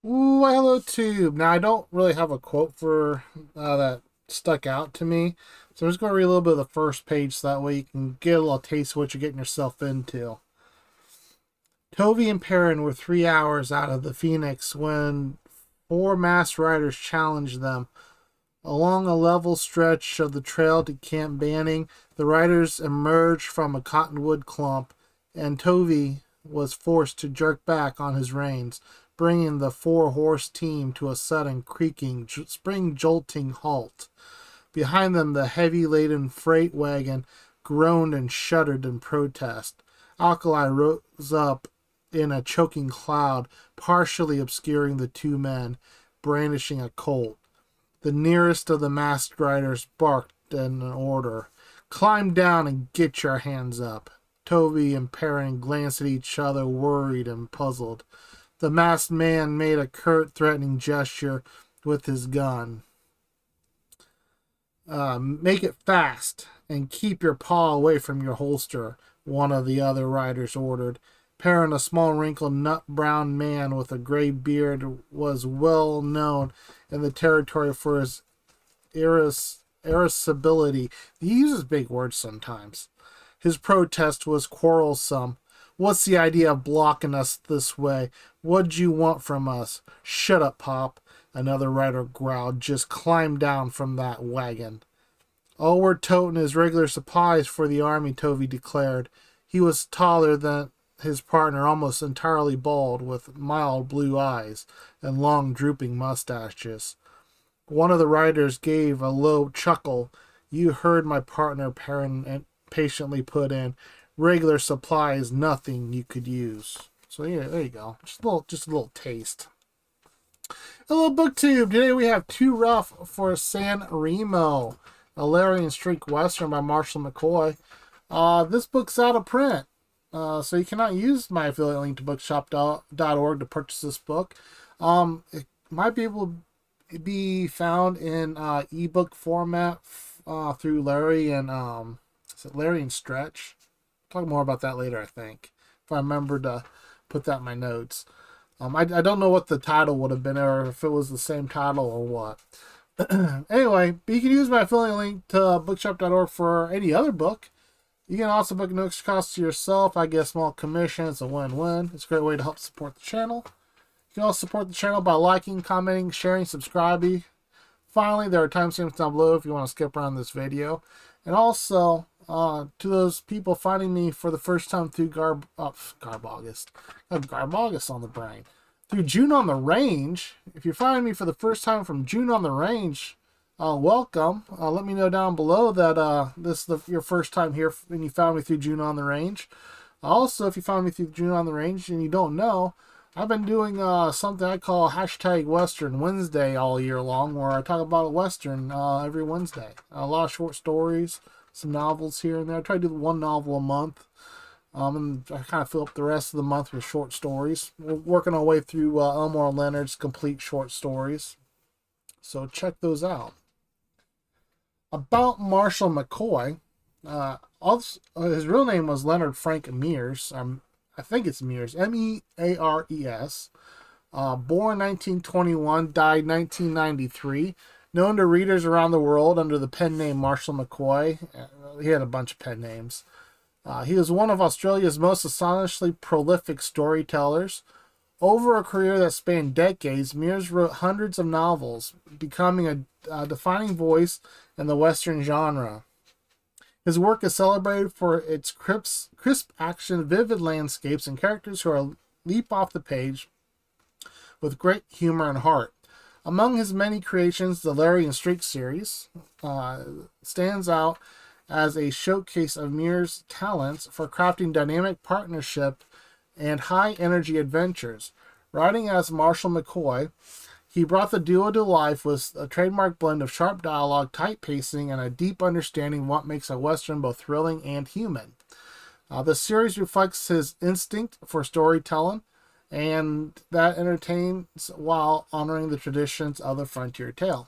Ooh, hello tube. Now I don't really have a quote for that stuck out to me, so I'm just going to read a little bit of the first page so that way you can get a little taste of what you're getting yourself into. Tovey and Perrin were 3 hours out of the Phoenix when four masked riders challenged them. Along a level stretch of the trail to Camp Banning, the riders emerged from a cottonwood clump, and Tovey was forced to jerk back on his reins, bringing the four-horse team to a sudden creaking, spring-jolting halt. Behind them, the heavy-laden freight wagon groaned and shuddered in protest. Alkali rose up in a choking cloud, partially obscuring the two men, brandishing a Colt. The nearest of the masked riders barked in an order. "Climb down and get your hands up." Tovey and Perrin glanced at each other, worried and puzzled. The masked man made a curt, threatening gesture with his gun. "Make it fast and keep your paw away from your holster," one of the other riders ordered. Perrin, a small, wrinkled, nut-brown man with a gray beard, was well known in the territory for his irascibility. He uses big words sometimes. His protest was quarrelsome. "What's the idea of blocking us this way? What'd you want from us?" "Shut up, Pop," another rider growled. "Just climb down from that wagon." "All we're toting is regular supplies for the army," Tovey declared. He was taller than his partner, almost entirely bald, with mild blue eyes and long drooping mustaches. One of the riders gave a low chuckle. "You heard my partner," Perrin patiently put in. "Regular supplies, nothing you could use." So yeah, there you go. Just a little taste. Hello, BookTube. Today we have Too Rough for San Remo, a Larry and Streak Western by Marshall McCoy. This book's out of print. So you cannot use my affiliate link to bookshop.org to purchase this book. It might be able to be found in ebook format through Larry and is it Larry and Stretch? I'll talk more about that later, I think, if I remember to put that in my notes. I don't know what the title would have been, or if it was the same title or what. Anyway, but you can use my affiliate link to bookshop.org for any other book. You can also book no extra cost to yourself. I get a small commission. It's a win-win. It's a great way to help support the channel. You can also support the channel by liking, commenting, sharing, subscribing. Finally, there are timestamps down below if you want to skip around this video. And also, to those people finding me for the first time through Garbogus. I have Garbogus on the brain. Through June on the Range. If you're finding me for the first time from June on the Range, welcome. Let me know down below that this is your first time here and you found me through June on the Range. Also, if you found me through June on the Range and you don't know, I've been doing something I call hashtag Western Wednesday all year long, where I talk about a Western every Wednesday. A lot of short stories, some novels here and there. I try to do one novel a month. And I kind of fill up the rest of the month with short stories. We're working our way through Elmore Leonard's complete short stories. So check those out. About Marshall McCoy, his real name was Leonard Frank Mears. I think it's Mears, Meares. Born 1921, died 1993. Known to readers around the world under the pen name Marshall McCoy. He had a bunch of pen names. He was one of Australia's most astonishingly prolific storytellers. Over a career that spanned decades, Mears wrote hundreds of novels, becoming a defining voice in the Western genre. His work is celebrated for its crisp action, vivid landscapes, and characters who leap off the page with great humor and heart. Among his many creations, the Larry and Streak series stands out as a showcase of Mears' talents for crafting dynamic partnership and high-energy adventures. Writing as Marshall McCoy, he brought the duo to life with a trademark blend of sharp dialogue, tight pacing, and a deep understanding of what makes a Western both thrilling and human. The series reflects his instinct for storytelling, and that entertains while honoring the traditions of the frontier tale.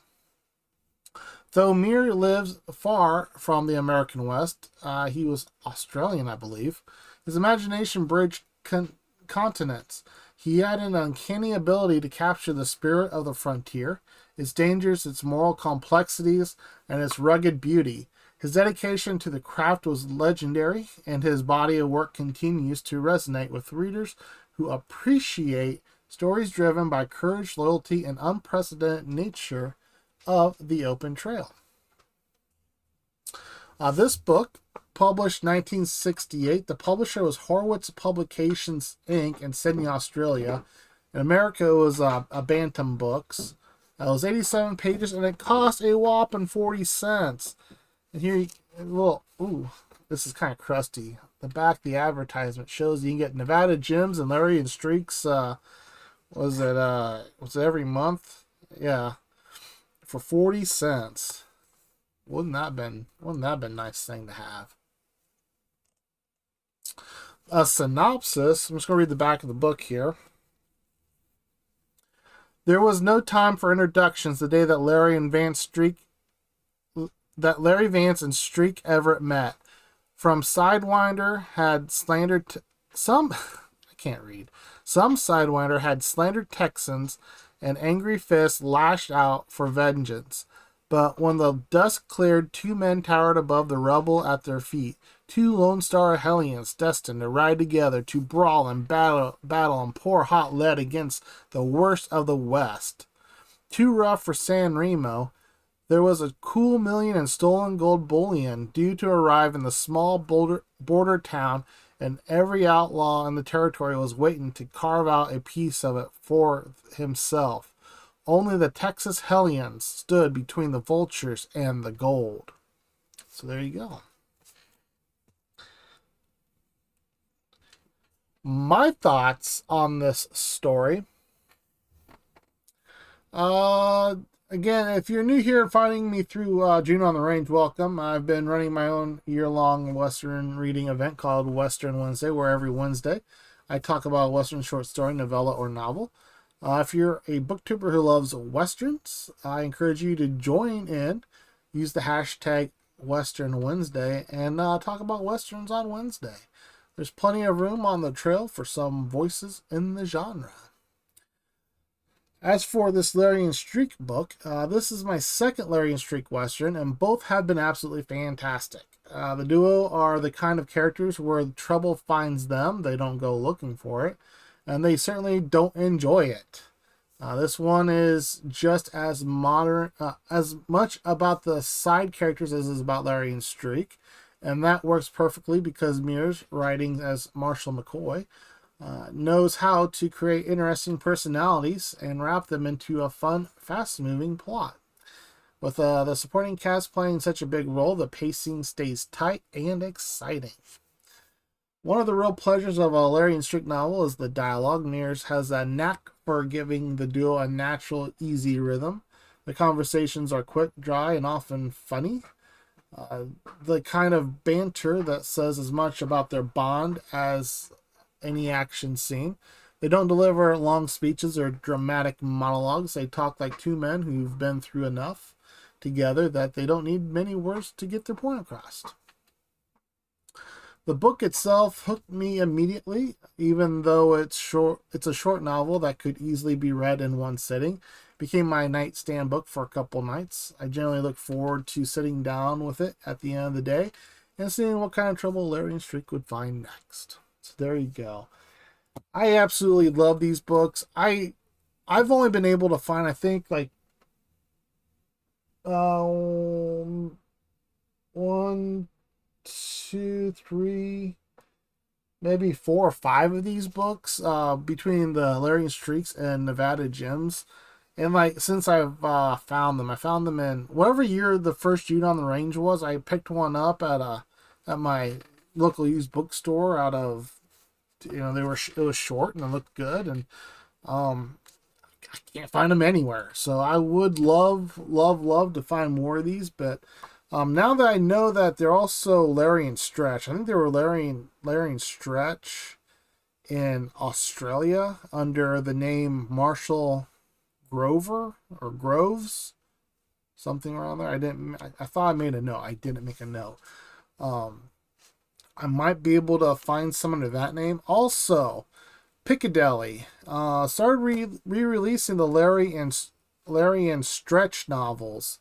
Though Mears lives far from the American West, he was Australian, I believe. His imagination bridged continents. He had an uncanny ability to capture the spirit of the frontier, its dangers, its moral complexities, and its rugged beauty. His dedication to the craft was legendary, and his body of work continues to resonate with readers who appreciate stories driven by courage, loyalty, and unprecedented nature of the open trail. This book, published 1968, the publisher was Horwitz Publications Inc. in Sydney, Australia. In America, it was Bantam Books. It was 87 pages, and it cost a whopping 40 cents. And here, this is kind of crusty. The back of the advertisement shows you can get Nevada Gems and Larry and Streaks. Was it every month? Yeah, for 40 cents. Wouldn't that been a nice thing to have? A synopsis. I'm just going to read the back of the book here. There was no time for introductions the day that Larry Vance and Streak Everett met. From Sidewinder had slandered some Sidewinder had slandered Texans, and angry fists lashed out for vengeance. But when the dust cleared, two men towered above the rubble at their feet. Two Lone Star Hellions destined to ride together to brawl and battle and pour hot lead against the worst of the West. Too rough for San Remo, there was a cool million in stolen gold bullion due to arrive in the small border town, and every outlaw in the territory was waiting to carve out a piece of it for himself. Only the Texas Hellions stood between the vultures and the gold. So there you go. My thoughts on this story. Again, if you're new here and finding me through June on the Range, welcome. I've been running my own year-long Western reading event called Western Wednesday, where every Wednesday I talk about a Western short story, novella, or novel. If you're a booktuber who loves Westerns, I encourage you to join in. Use the hashtag Western Wednesday and talk about Westerns on Wednesday. There's plenty of room on the trail for some voices in the genre. As for this Larry and Streak book, this is my second Larry and Streak Western, and both have been absolutely fantastic. The duo are the kind of characters where trouble finds them. They don't go looking for it, and they certainly don't enjoy it. This one is just as modern, as much about the side characters as is about Larry and Streak, and that works perfectly because Mears, writing as Marshall McCoy, knows how to create interesting personalities and wrap them into a fun, fast-moving plot. With the supporting cast playing such a big role, the pacing stays tight and exciting. One of the real pleasures of a Larry and Streak novel is the dialogue. Mears has a knack for giving the duo a natural, easy rhythm. The conversations are quick, dry, and often funny. The kind of banter that says as much about their bond as any action scene. They don't deliver long speeches or dramatic monologues. They talk like two men who've been through enough together that they don't need many words to get their point across. The book itself hooked me immediately, even though it's short. It's a short novel that could easily be read in one sitting. It became my nightstand book for a couple nights. I generally look forward to sitting down with it at the end of the day and seeing what kind of trouble Larry and Streak would find next. So there you go. I absolutely love these books. I've only been able to find, I think, like 1, 2, 3, maybe 4 or 5 of these books between the Larry and Streaks and Nevada Gems. And like since I've found them, I found them in whatever year the first June on the Range was. I picked one up at my local used bookstore out of, it was short and it looked good, and I can't find them anywhere. So I would love to find more of these, but now that I know that they're also Larry and Stretch, I think they were Larry and Stretch in Australia under the name Marshall Grover or Groves, something around there. I thought I made a note. I didn't make a note. I might be able to find some under that name. Also, Piccadilly started re-releasing the Larry and Stretch novels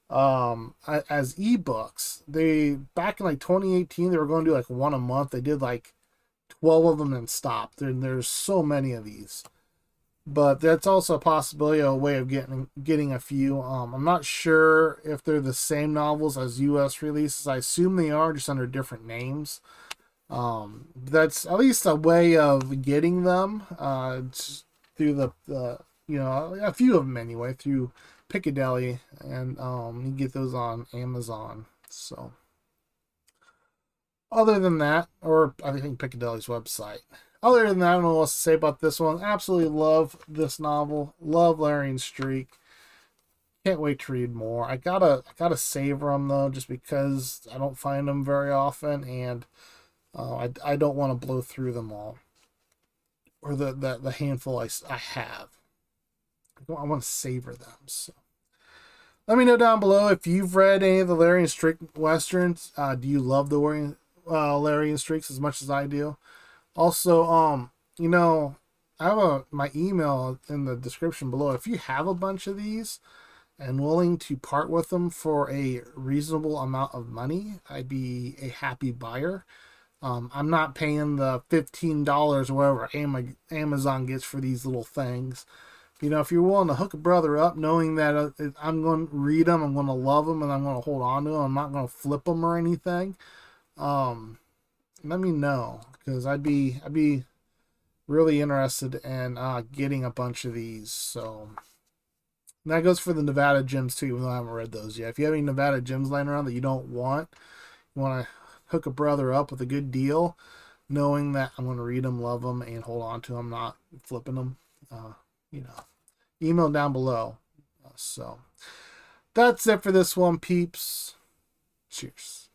as ebooks. They back in like 2018 they were going to do like one a month. They did like 12 of them and stopped. There's so many of these. But that's also a possibility, a way of getting a few. I'm not sure if they're the same novels as U.S. releases. I assume they are, just under different names. That's at least a way of getting them through the a few of them anyway, through Piccadilly, and you get those on Amazon. So other than that, or I think Piccadilly's website. Other than that, I don't know what else to say about this one. Absolutely love this novel. Love Larry and Streak. Can't wait to read more. I gotta savor them though, just because I don't find them very often, and I don't want to blow through them all, or the handful I have. I want to savor them. So let me know down below if you've read any of the Larry and Streak westerns. Do you love the Larry and Streaks as much as I do? Also, I have my email in the description below. If you have a bunch of these and willing to part with them for a reasonable amount of money, I'd be a happy buyer. I'm not paying the $15 or whatever Amazon gets for these little things. If you're willing to hook a brother up, knowing that I'm going to read them, I'm going to love them, and I'm going to hold on to them, I'm not going to flip them or anything. Let me know, because I'd be really interested in getting a bunch of these. So and that goes for the Nevada gems too, even though I haven't read those yet. If you have any Nevada gems lying around that you don't want, you want to hook a brother up with a good deal, knowing that I'm going to read them, love them, and hold on to them, not flipping them. Email down below. So that's it for this one, peeps. Cheers.